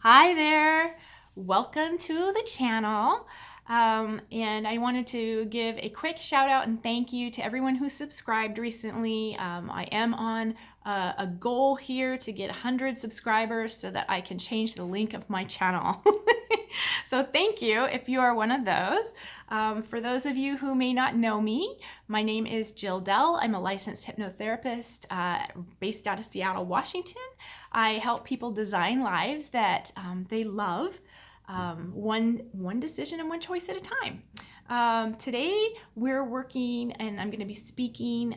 Hi there, welcome to the channel. And I wanted to give a quick shout out and thank you to everyone who subscribed recently. I am on a goal here to get 100 subscribers so that I can change the link of my channel. So thank you if you are one of those. For those of you who may not know me, my name is Jill Dell. I'm a licensed hypnotherapist based out of Seattle, Washington. I help people design lives that they love, one decision and one choice at a time. Today we're working, and I'm going to be speaking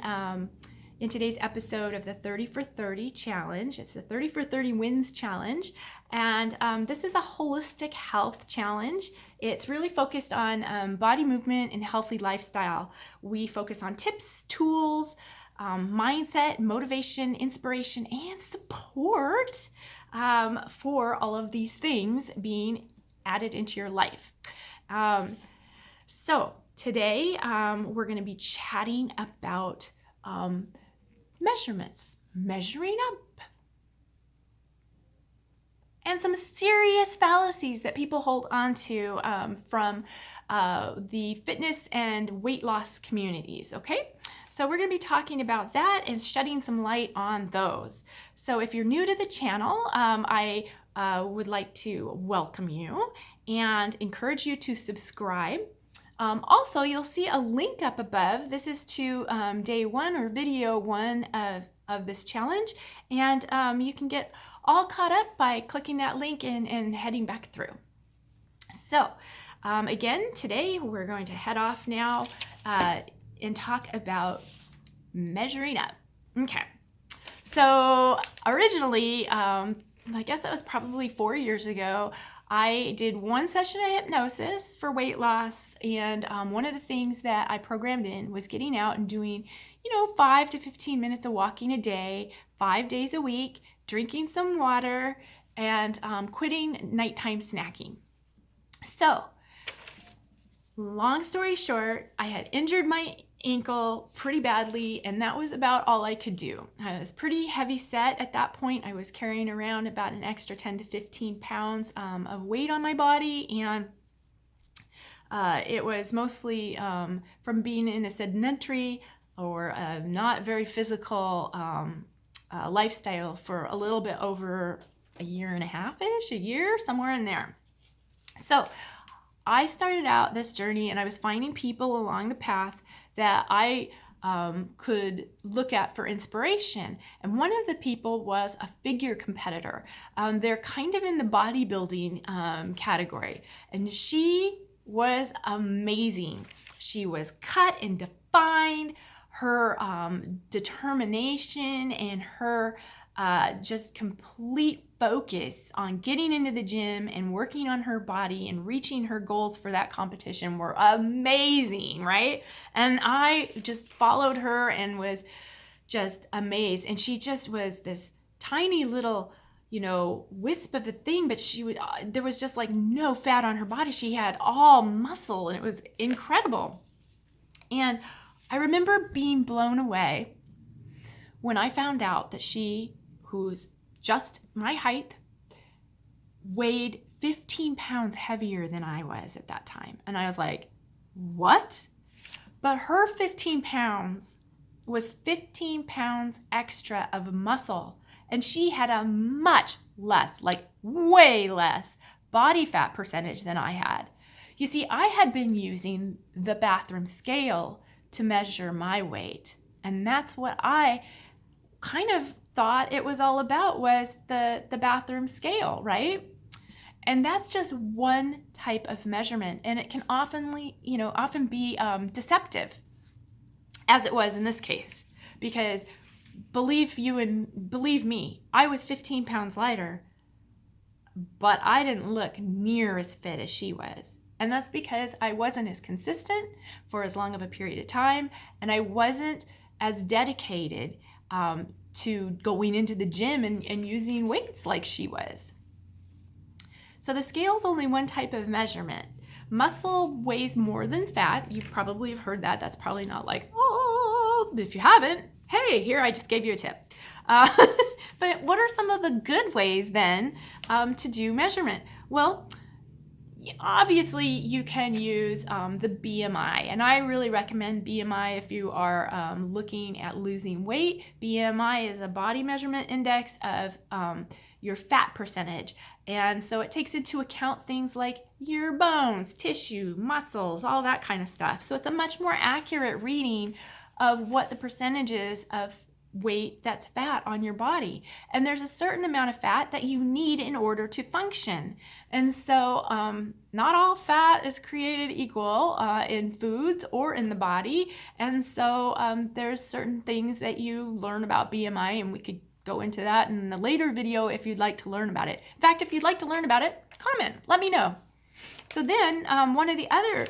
in today's episode of the 30 for 30 challenge. It's the 30 for 30 wins challenge, and this is a holistic health challenge. It's really focused on body movement and healthy lifestyle. We focus on tips, tools, mindset, motivation, inspiration, and support for all of these things being added into your life. So today we're going to be chatting about measurements, measuring up, and some serious fallacies that people hold on to from the fitness and weight loss communities, okay? So we're going to be talking about that and shedding some light on those. So if you're new to the channel, I would like to welcome you and encourage you to subscribe. Also, you'll see a link up above. This is to day one or video one of this challenge, and you can get all caught up by clicking that link and heading back through. So again, today we're going to head off now and talk about measuring up. Okay, so originally, I guess it was probably 4 years ago, I did one session of hypnosis for weight loss, and one of the things that I programmed in was getting out and doing, 5 to 15 minutes of walking a day, 5 days a week, drinking some water, and quitting nighttime snacking. So, long story short, I had injured my ankle pretty badly, and that was about all I could do. I was pretty heavy set at that point. I was carrying around about an extra 10 to 15 pounds of weight on my body, and it was mostly from being in a sedentary or not very physical lifestyle for a little bit over a year and a half-ish, a year, somewhere in there. So I started out this journey, and I was finding people along the path that I could look at for inspiration. And one of the people was a figure competitor. They're kind of in the bodybuilding category. And she was amazing. She was cut and defined. Her determination and her just complete focus on getting into the gym and working on her body and reaching her goals for that competition were amazing, right? And I just followed her and was just amazed. And she just was this tiny little, wisp of a thing, but there was just like no fat on her body. She had all muscle, and it was incredible. And I remember being blown away when I found out that she, who's just my height, weighed 15 pounds heavier than I was at that time. And I was like, what? But her 15 pounds was 15 pounds extra of muscle. And she had a much less, like way less, body fat percentage than I had. You see, I had been using the bathroom scale to measure my weight. And that's what I kind of thought it was all about, was the bathroom scale, right? And that's just one type of measurement, and it can often be deceptive, as it was in this case, because believe me, I was 15 pounds lighter, but I didn't look near as fit as she was. And that's because I wasn't as consistent for as long of a period of time, and I wasn't as dedicated to going into the gym and using weights like she was. So the scale's only one type of measurement. Muscle weighs more than fat. You probably have heard that. That's probably not like, oh, if you haven't, hey, here, I just gave you a tip. But what are some of the good ways then to do measurement? Well, obviously you can use the BMI, and I really recommend BMI if you are looking at losing weight. BMI is a body measurement index of your fat percentage, and so it takes into account things like your bones, tissue, muscles, all that kind of stuff. So it's a much more accurate reading of what the percentage is of weight that's fat on your body. And there's a certain amount of fat that you need in order to function. And so not all fat is created equal in foods or in the body. And so there's certain things that you learn about BMI, and we could go into that in a later video if you'd like to learn about it. In fact, if you'd like to learn about it, comment, let me know. So then one of the other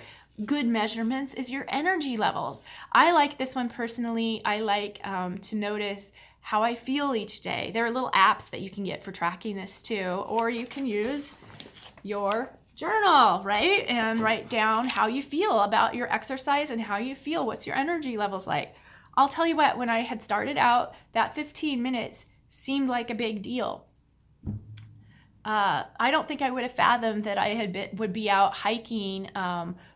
good measurements is your energy levels. I like this one personally. I like to notice how I feel each day. There are little apps that you can get for tracking this too, or you can use your journal, right? And write down how you feel about your exercise and how you feel. What's your energy levels like? I'll tell you what, when I had started out, that 15 minutes seemed like a big deal. I don't think I would have fathomed that I would be out hiking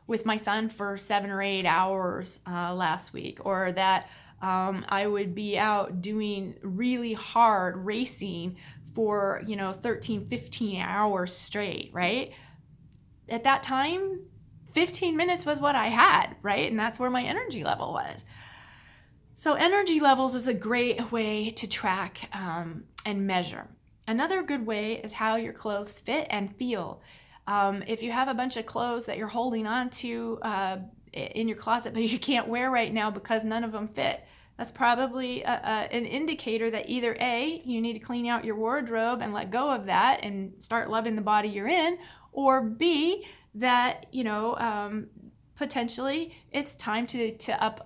with my son for 7 or 8 hours last week, or that I would be out doing really hard racing for 13, 15 hours straight, right? At that time, 15 minutes was what I had, right? And that's where my energy level was. So energy levels is a great way to track and measure. Another good way is how your clothes fit and feel. If you have a bunch of clothes that you're holding on to in your closet but you can't wear right now because none of them fit, that's probably an indicator that either A, you need to clean out your wardrobe and let go of that and start loving the body you're in, or B, that potentially it's time to up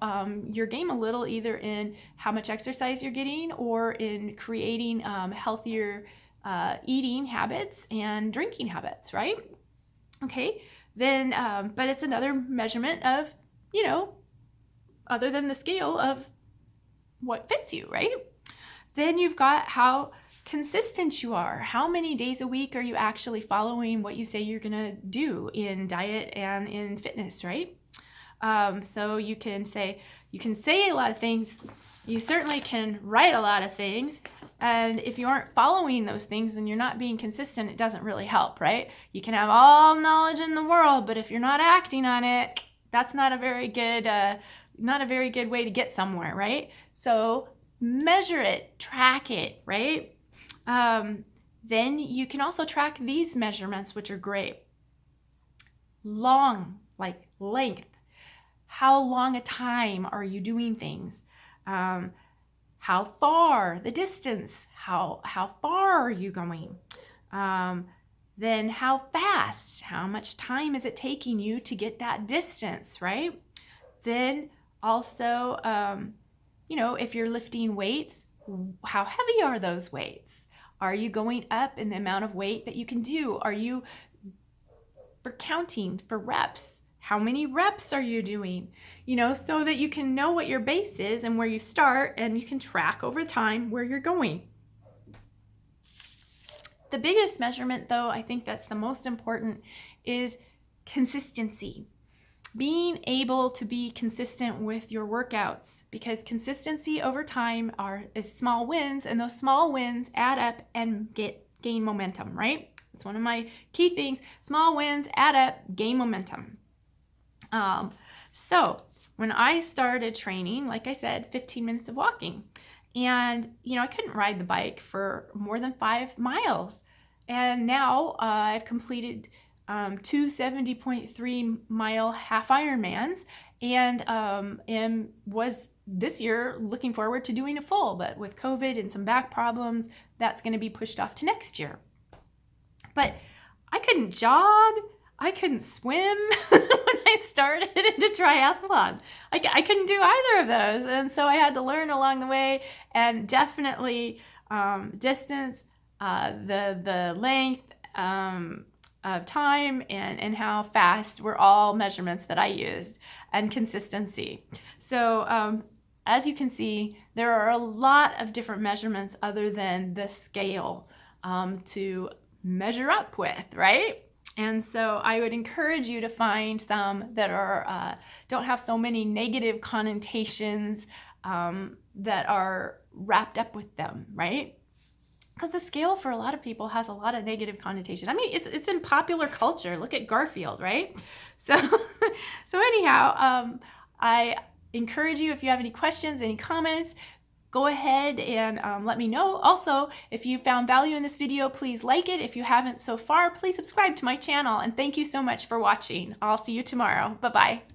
your game a little, either in how much exercise you're getting or in creating healthier eating habits and drinking habits, right? Okay, then, but it's another measurement of, other than the scale of what fits you, right? Then you've got how consistent you are. How many days a week are you actually following what you say you're gonna do in diet and in fitness, right? So you can say a lot of things. You certainly can write a lot of things. And if you aren't following those things and you're not being consistent, it doesn't really help, right? You can have all knowledge in the world, but if you're not acting on it, that's not a very good way to get somewhere, right? So measure it, track it, right? Then you can also track these measurements, which are great. Long, like length. How long a time are you doing things? How far, the distance, how far are you going? Then how fast, how much time is it taking you to get that distance, right? Then also, if you're lifting weights, how heavy are those weights? Are you going up in the amount of weight that you can do? Are you for counting for reps? How many reps are you doing? So that you can know what your base is and where you start, and you can track over time where you're going. The biggest measurement, though, I think that's the most important, is consistency. Being able to be consistent with your workouts, because consistency over time is small wins, and those small wins add up and gain momentum, right? It's one of my key things. Small wins add up, gain momentum. So when I started training, like I said, 15 minutes of walking, and I couldn't ride the bike for more than 5 miles. And now I've completed 2 70.3 mile half Ironmans, and was this year looking forward to doing a full, but with COVID and some back problems, that's going to be pushed off to next year. But I couldn't jog, I couldn't swim when I started into triathlon. I couldn't do either of those, and so I had to learn along the way, and definitely distance, the length of time, and how fast were all measurements that I used, and consistency. So as you can see, there are a lot of different measurements other than the scale to measure up with, right? And so I would encourage you to find some that are don't have so many negative connotations that are wrapped up with them, right? Because the scale for a lot of people has a lot of negative connotation. I mean, it's in popular culture. Look at Garfield, right? So, so anyhow, I encourage you, if you have any questions, any comments, go ahead and let me know. Also, if you found value in this video, please like it. If you haven't so far, please subscribe to my channel. And thank you so much for watching. I'll see you tomorrow. Bye-bye.